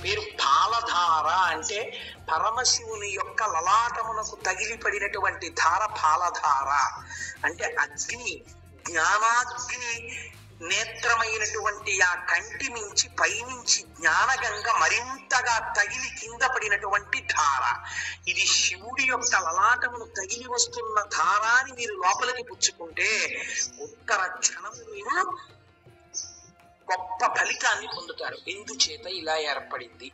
పేరు పాలధార. అంటే పరమశివుని యొక్క లలాటమునకు తగిలిపడినటువంటి ధార పాలధార. అంటే అగ్ని, జ్ఞానాగ్ని నేత్రమైనటువంటి ఆ కంటి నుంచి పైనుంచి జ్ఞానగంగ మరింతగా తగిలి కింద పడినటువంటి ధార. ఇది శివుడి యొక్క లలాటమును తగిలి వస్తున్న ధారాన్ని మీరు లోపలికి పుచ్చుకుంటే ఉత్తర క్షణము మీరు గొప్ప ఫలితాన్ని పొందుతారు. ఎందుచేత ఇలా ఏర్పడింది